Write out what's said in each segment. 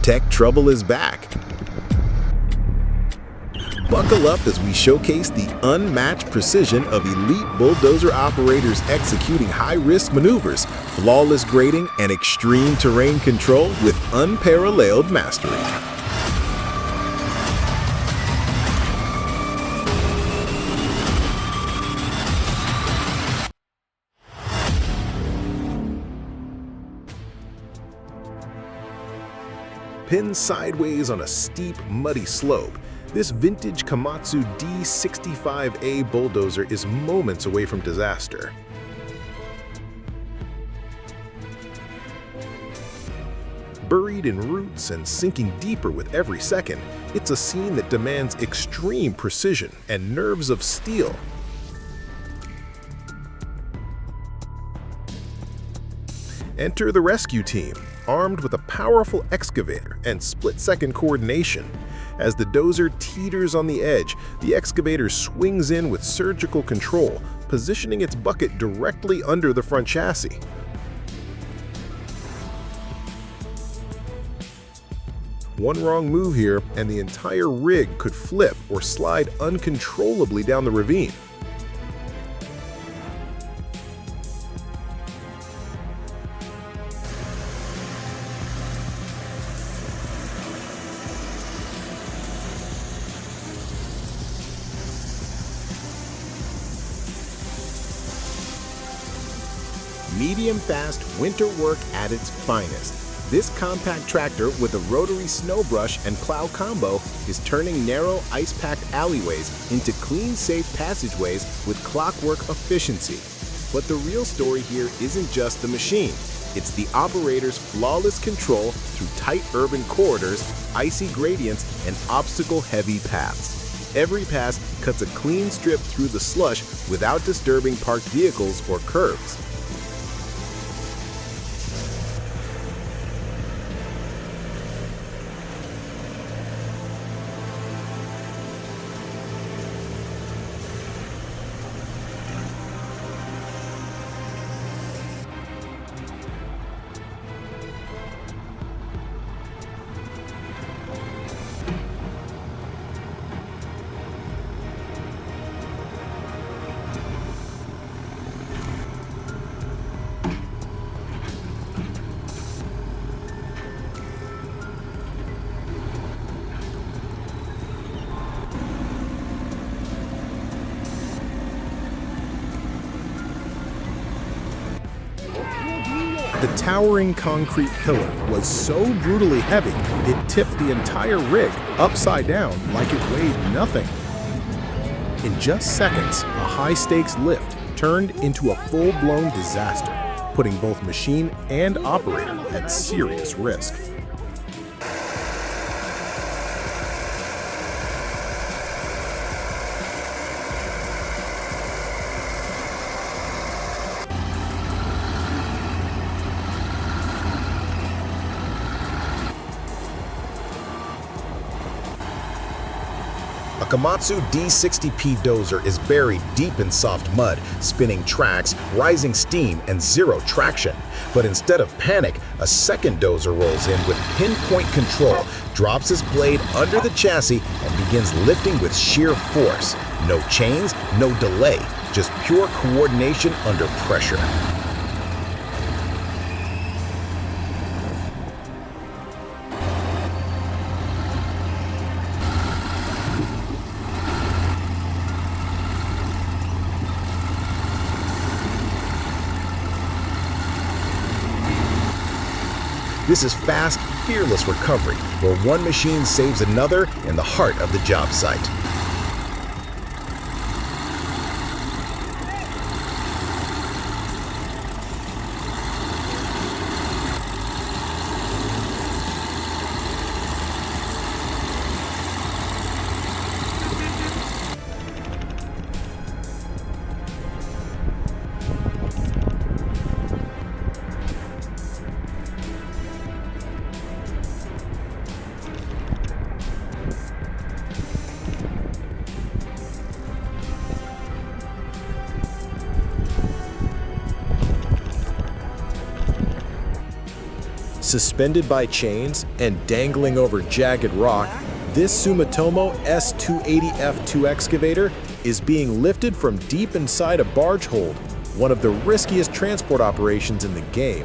Tech trouble is back. Buckle up as we showcase the unmatched precision of elite bulldozer operators executing high-risk maneuvers, flawless grading, and extreme terrain control with unparalleled mastery. Pinned sideways on a steep, muddy slope, this vintage Komatsu D65A bulldozer is moments away from disaster. Buried in roots and sinking deeper with every second, it's a scene that demands extreme precision and nerves of steel. Enter the rescue team, armed with a powerful excavator and split-second coordination. As the dozer teeters on the edge, the excavator swings in with surgical control, positioning its bucket directly under the front chassis. One wrong move here, and the entire rig could flip or slide uncontrollably down the ravine. Medium-fast winter work at its finest. This compact tractor with a rotary snow brush and plow combo is turning narrow, ice-packed alleyways into clean, safe passageways with clockwork efficiency. But the real story here isn't just the machine. It's the operator's flawless control through tight urban corridors, icy gradients, and obstacle-heavy paths. Every pass cuts a clean strip through the slush without disturbing parked vehicles or curbs. The towering concrete pillar was so brutally heavy, it tipped the entire rig upside down like it weighed nothing. In just seconds, a high-stakes lift turned into a full-blown disaster, putting both machine and operator at serious risk. A Komatsu D60P dozer is buried deep in soft mud, spinning tracks, rising steam, and zero traction. But instead of panic, a second dozer rolls in with pinpoint control, drops his blade under the chassis, and begins lifting with sheer force. No chains, no delay, just pure coordination under pressure. This is fast, fearless recovery, where one machine saves another in the heart of the job site. Suspended by chains and dangling over jagged rock, this Sumitomo S280F2 excavator is being lifted from deep inside a barge hold, one of the riskiest transport operations in the game.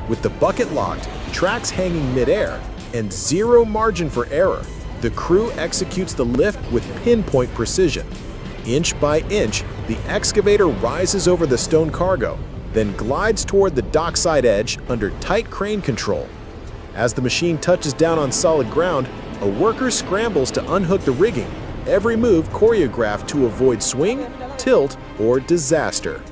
With the bucket locked, tracks hanging midair, and zero margin for error, the crew executes the lift with pinpoint precision. Inch by inch, the excavator rises over the stone cargo, then glides toward the dockside edge under tight crane control. As the machine touches down on solid ground, a worker scrambles to unhook the rigging, every move choreographed to avoid swing, tilt, or disaster.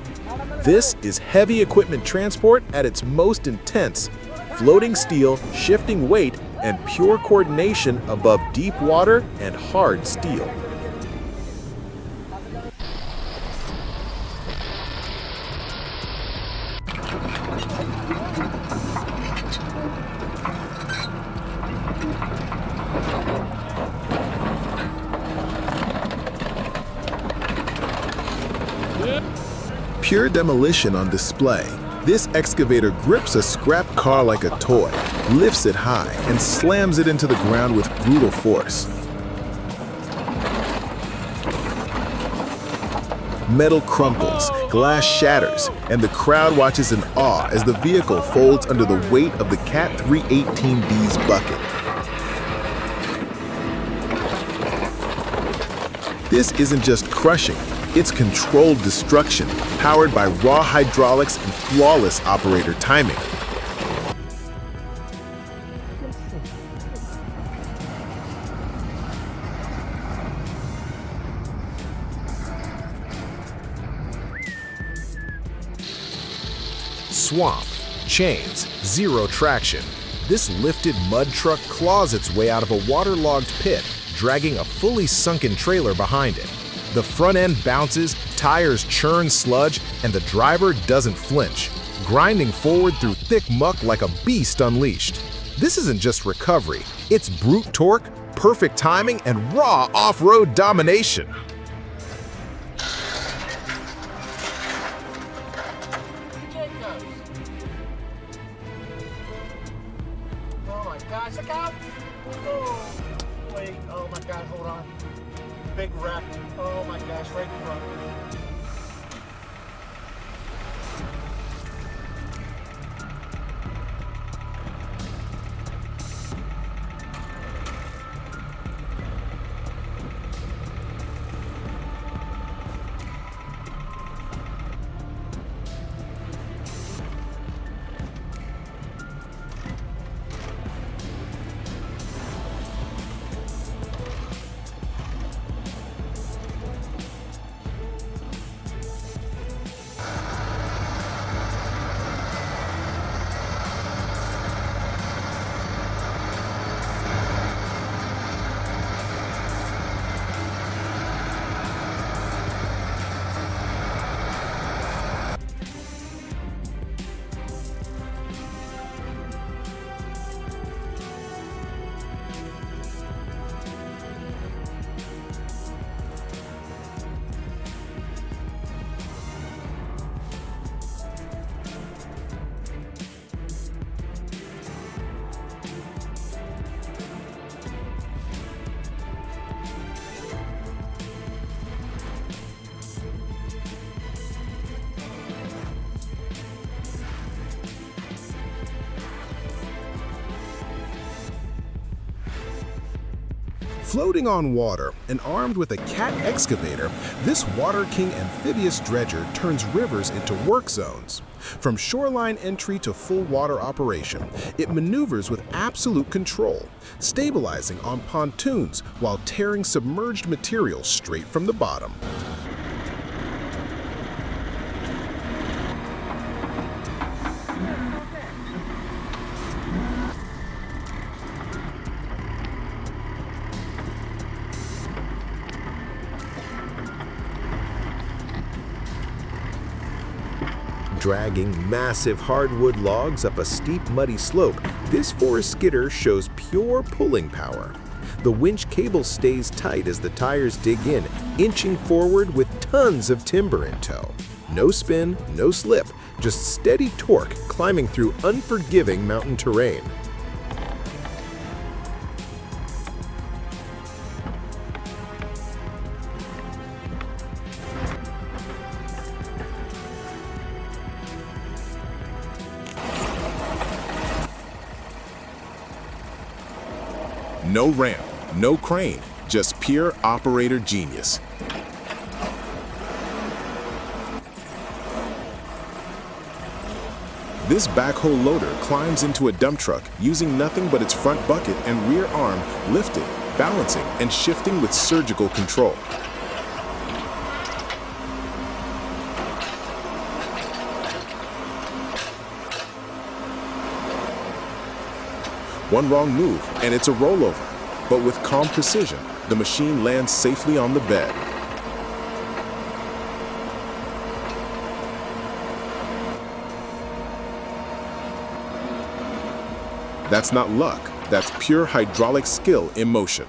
This is heavy equipment transport at its most intense: floating steel, shifting weight, and pure coordination above deep water and hard steel. Pure demolition on display. This excavator grips a scrap car like a toy, lifts it high, and slams it into the ground with brutal force. Metal crumples, glass shatters, and the crowd watches in awe as the vehicle folds under the weight of the Cat 318B's bucket. This isn't just crushing, it's controlled destruction, powered by raw hydraulics and flawless operator timing. Swamp, chains, zero traction. This lifted mud truck claws its way out of a waterlogged pit, dragging a fully sunken trailer behind it. The front end bounces, tires churn sludge, and the driver doesn't flinch, grinding forward through thick muck like a beast unleashed. This isn't just recovery, it's brute torque, perfect timing, and raw off-road domination. Oh my gosh, look out! Oh, wait, oh my god, hold on. Big wreck. Oh my gosh, right in front. Floating on water and armed with a Cat excavator, this Water King amphibious dredger turns rivers into work zones. From shoreline entry to full water operation, it maneuvers with absolute control, stabilizing on pontoons while tearing submerged material straight from the bottom. Dragging massive hardwood logs up a steep, muddy slope, this forest skidder shows pure pulling power. The winch cable stays tight as the tires dig in, inching forward with tons of timber in tow. No spin, no slip, just steady torque climbing through unforgiving mountain terrain. No ramp, no crane, just pure operator genius. This backhoe loader climbs into a dump truck using nothing but its front bucket and rear arm, lifting, balancing, and shifting with surgical control. One wrong move, and it's a rollover. But with calm precision, the machine lands safely on the bed. That's not luck, that's pure hydraulic skill in motion.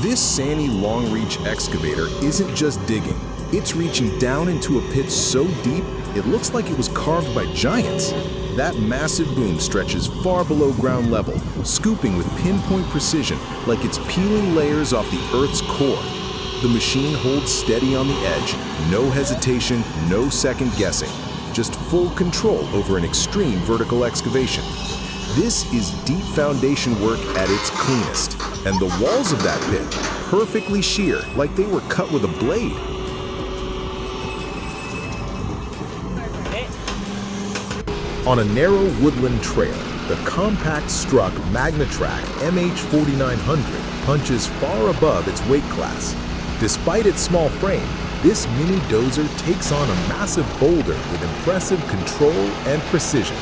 This Sani long-reach excavator isn't just digging. It's reaching down into a pit so deep, it looks like it was carved by giants. That massive boom stretches far below ground level, scooping with pinpoint precision like it's peeling layers off the Earth's core. The machine holds steady on the edge, no hesitation, no second guessing, just full control over an extreme vertical excavation. This is deep foundation work at its cleanest, and the walls of that pit perfectly sheer, like they were cut with a blade. On a narrow woodland trail, the compact struck Magnatrack MH4900 punches far above its weight class. Despite its small frame, this mini dozer takes on a massive boulder with impressive control and precision.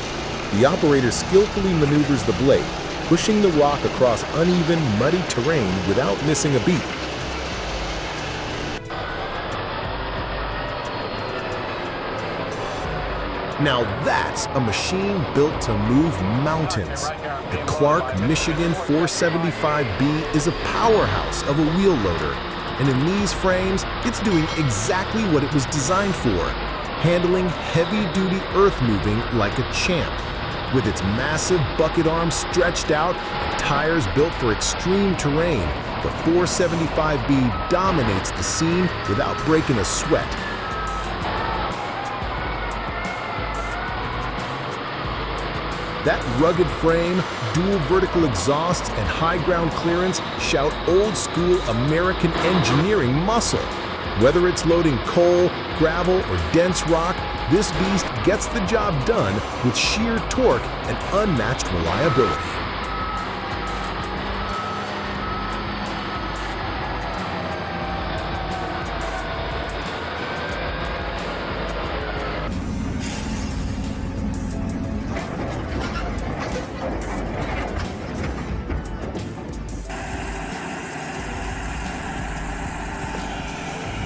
The operator skillfully maneuvers the blade, pushing the rock across uneven, muddy terrain without missing a beat. Now that's a machine built to move mountains. The Clark, Michigan 475B is a powerhouse of a wheel loader. And in these frames, it's doing exactly what it was designed for, handling heavy-duty earth moving like a champ. With its massive bucket arms stretched out and tires built for extreme terrain, the 475B dominates the scene without breaking a sweat. That rugged frame, dual vertical exhausts, and high ground clearance shout old-school American engineering muscle. Whether it's loading coal, gravel, or dense rock, this beast gets the job done with sheer torque and unmatched reliability.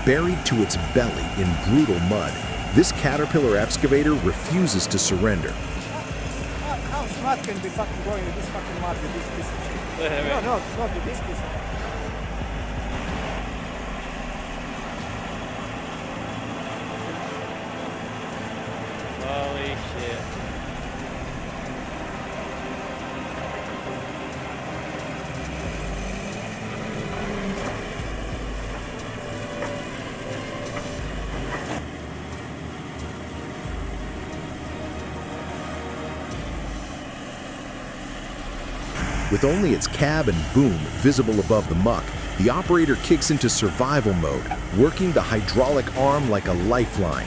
Buried to its belly in brutal mud, this Caterpillar excavator refuses to surrender. How smart can be fucking going with this fucking mud with this piece of shit? No, not with this piece of shit. Holy shit. With only its cab and boom visible above the muck, the operator kicks into survival mode, working the hydraulic arm like a lifeline.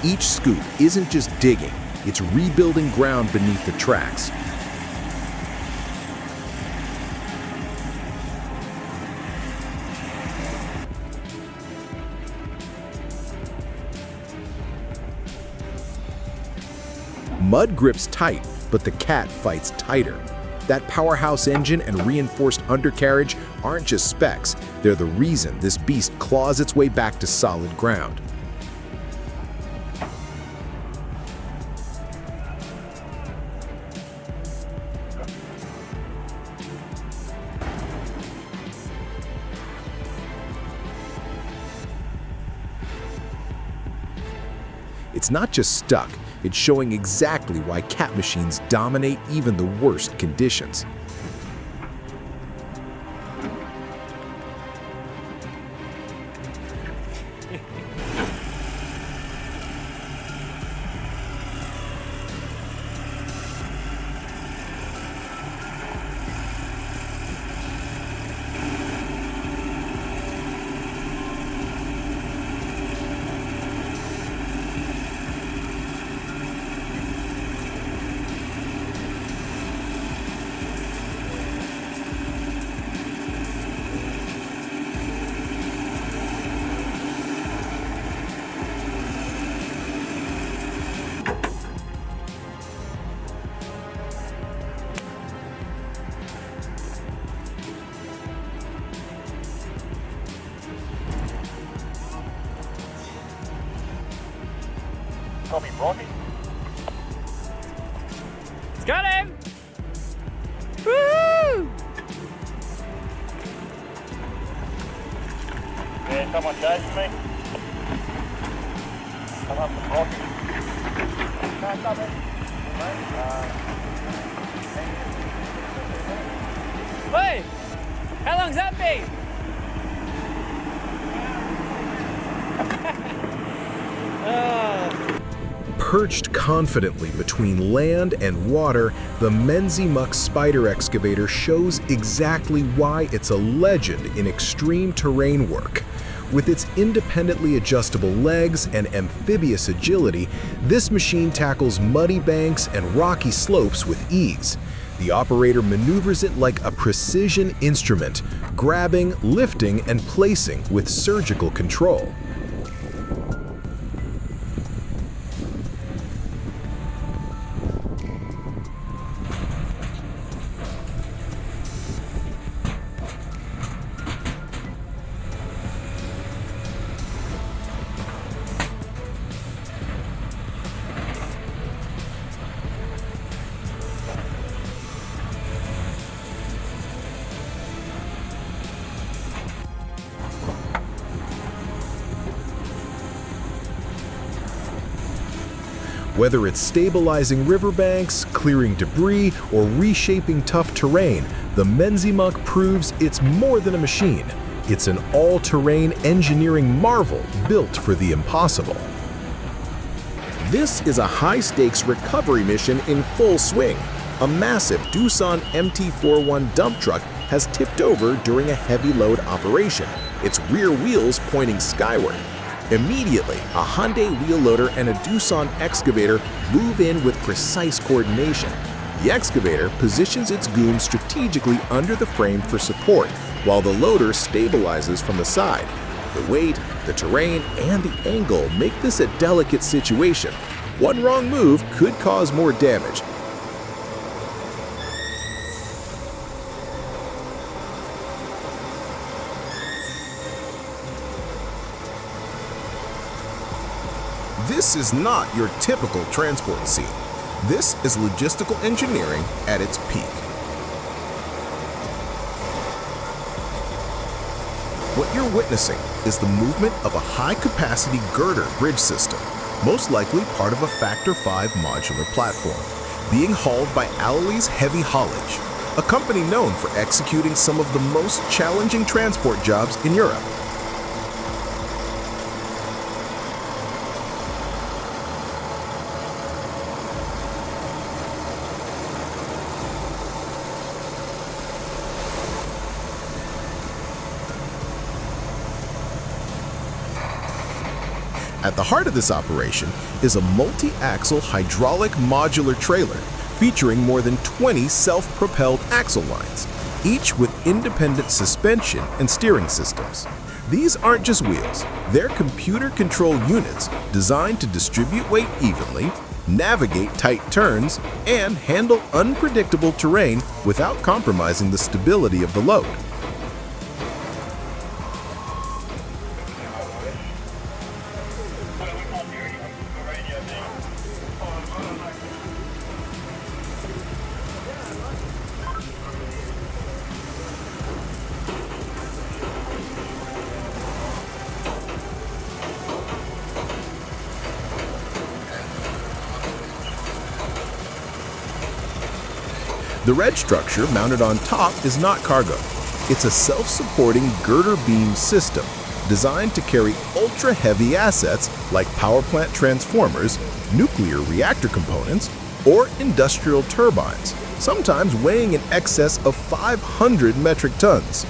Each scoop isn't just digging, it's rebuilding ground beneath the tracks. Mud grips tight, but the Cat fights tighter. That powerhouse engine and reinforced undercarriage aren't just specs, they're the reason this beast claws its way back to solid ground. It's not just stuck, it's showing exactly why Cat machines dominate even the worst conditions. Call me Rocky. It's got him! Woo! Yeah, someone chasing me. Come up with Rocky. No, stop it. Hey! How long's that been? Perched confidently between land and water, the Menzimuck spider excavator shows exactly why it's a legend in extreme terrain work. With its independently adjustable legs and amphibious agility, this machine tackles muddy banks and rocky slopes with ease. The operator maneuvers it like a precision instrument, grabbing, lifting, and placing with surgical control. Whether it's stabilizing riverbanks, clearing debris, or reshaping tough terrain, the Menzimuck proves it's more than a machine. It's an all-terrain engineering marvel built for the impossible. This is a high-stakes recovery mission in full swing. A massive Doosan MT-41 dump truck has tipped over during a heavy load operation, its rear wheels pointing skyward. Immediately, a Hyundai wheel loader and a Doosan excavator move in with precise coordination. The excavator positions its goom strategically under the frame for support, while the loader stabilizes from the side. The weight, the terrain, and the angle make this a delicate situation. One wrong move could cause more damage. This is not your typical transport scene. This is logistical engineering at its peak. What you're witnessing is the movement of a high-capacity girder bridge system, most likely part of a Factor 5 modular platform, being hauled by Alloy's Heavy Haulage, a company known for executing some of the most challenging transport jobs in Europe. At the heart of this operation is a multi-axle hydraulic modular trailer featuring more than 20 self-propelled axle lines, each with independent suspension and steering systems. These aren't just wheels, they're computer-controlled units designed to distribute weight evenly, navigate tight turns, and handle unpredictable terrain without compromising the stability of the load. The red structure mounted on top is not cargo. It's a self-supporting girder beam system designed to carry ultra-heavy assets like power plant transformers, nuclear reactor components, or industrial turbines, sometimes weighing in excess of 500 metric tons.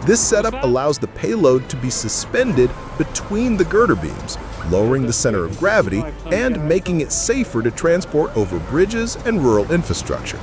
This setup allows the payload to be suspended between the girder beams, lowering the center of gravity and making it safer to transport over bridges and rural infrastructure.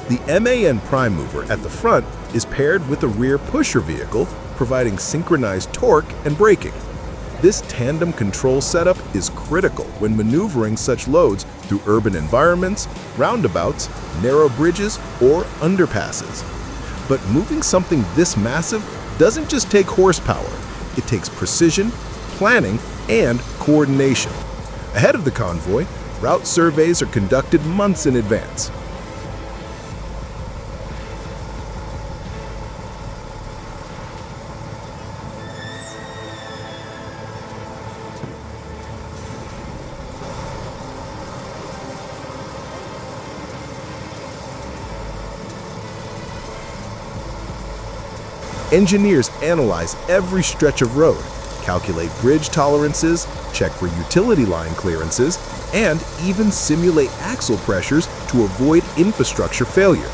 The MAN prime mover at the front is paired with a rear pusher vehicle, providing synchronized torque and braking. This tandem control setup is critical when maneuvering such loads through urban environments, roundabouts, narrow bridges, or underpasses. But moving something this massive doesn't just take horsepower, it takes precision, planning, and coordination. Ahead of the convoy, route surveys are conducted months in advance. Engineers analyze every stretch of road, calculate bridge tolerances, check for utility line clearances, and even simulate axle pressures to avoid infrastructure failure.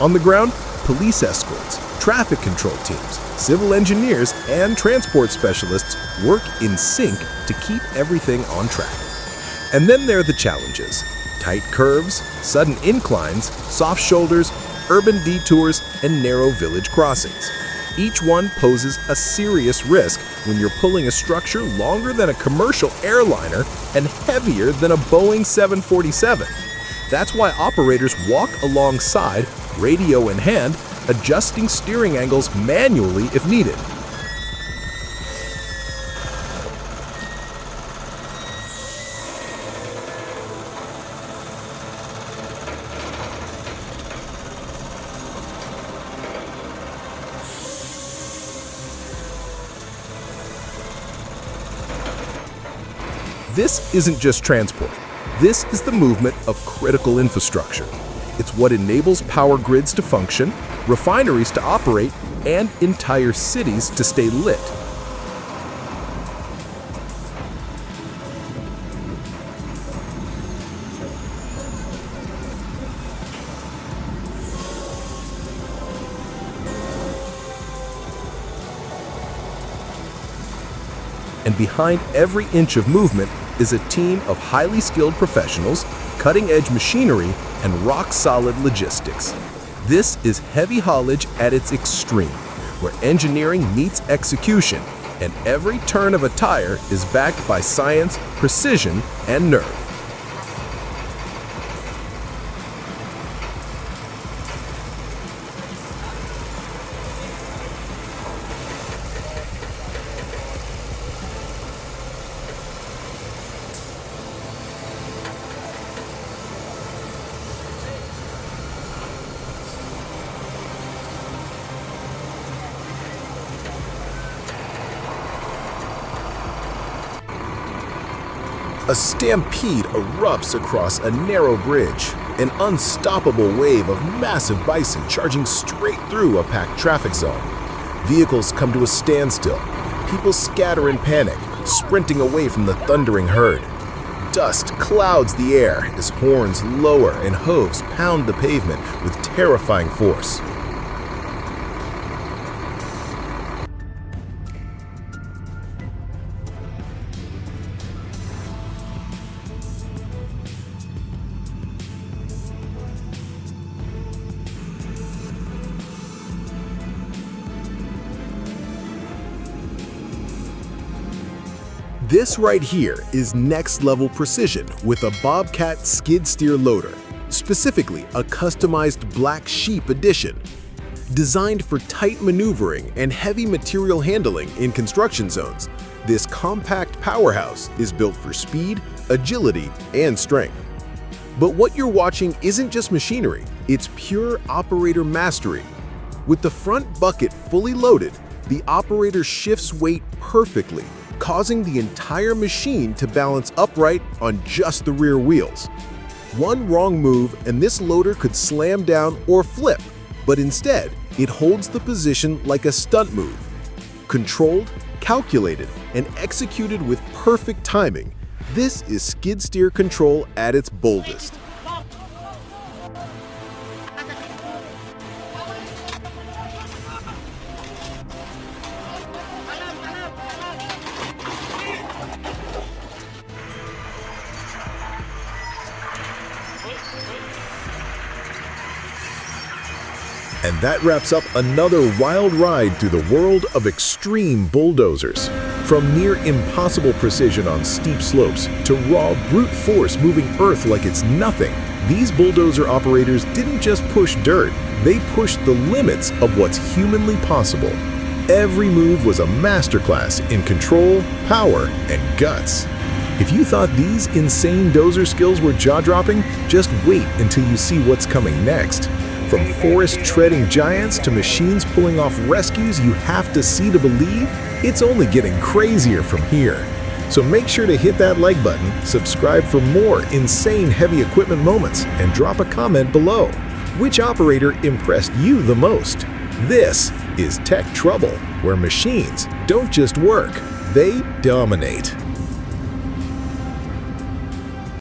On the ground, police escorts, traffic control teams, civil engineers, and transport specialists work in sync to keep everything on track. And then there are the challenges: tight curves, sudden inclines, soft shoulders, urban detours, and narrow village crossings. Each one poses a serious risk when you're pulling a structure longer than a commercial airliner and heavier than a Boeing 747. That's why operators walk alongside, radio in hand, adjusting steering angles manually if needed. This isn't just transport. This is the movement of critical infrastructure. It's what enables power grids to function, refineries to operate, and entire cities to stay lit. And behind every inch of movement is a team of highly skilled professionals, cutting-edge machinery, and rock-solid logistics. This is heavy haulage at its extreme, where engineering meets execution, and every turn of a tire is backed by science, precision, and nerve. A stampede erupts across a narrow bridge, an unstoppable wave of massive bison charging straight through a packed traffic zone. Vehicles come to a standstill. People scatter in panic, sprinting away from the thundering herd. Dust clouds the air as horns lower and hooves pound the pavement with terrifying force. This right here is next-level precision with a Bobcat skid steer loader, specifically a customized Black Sheep edition. Designed for tight maneuvering and heavy material handling in construction zones, this compact powerhouse is built for speed, agility, and strength. But what you're watching isn't just machinery, it's pure operator mastery. With the front bucket fully loaded, the operator shifts weight perfectly, causing the entire machine to balance upright on just the rear wheels. One wrong move and this loader could slam down or flip, but instead, it holds the position like a stunt move. Controlled, calculated, and executed with perfect timing, this is skid steer control at its boldest. And that wraps up another wild ride through the world of extreme bulldozers. From near impossible precision on steep slopes to raw brute force moving earth like it's nothing, these bulldozer operators didn't just push dirt, they pushed the limits of what's humanly possible. Every move was a masterclass in control, power, and guts. If you thought these insane dozer skills were jaw-dropping, just wait until you see what's coming next. From forest-treading giants to machines pulling off rescues you have to see to believe, it's only getting crazier from here. So make sure to hit that like button, subscribe for more insane heavy equipment moments, and drop a comment below. Which operator impressed you the most? This is Tech Trouble, where machines don't just work, they dominate.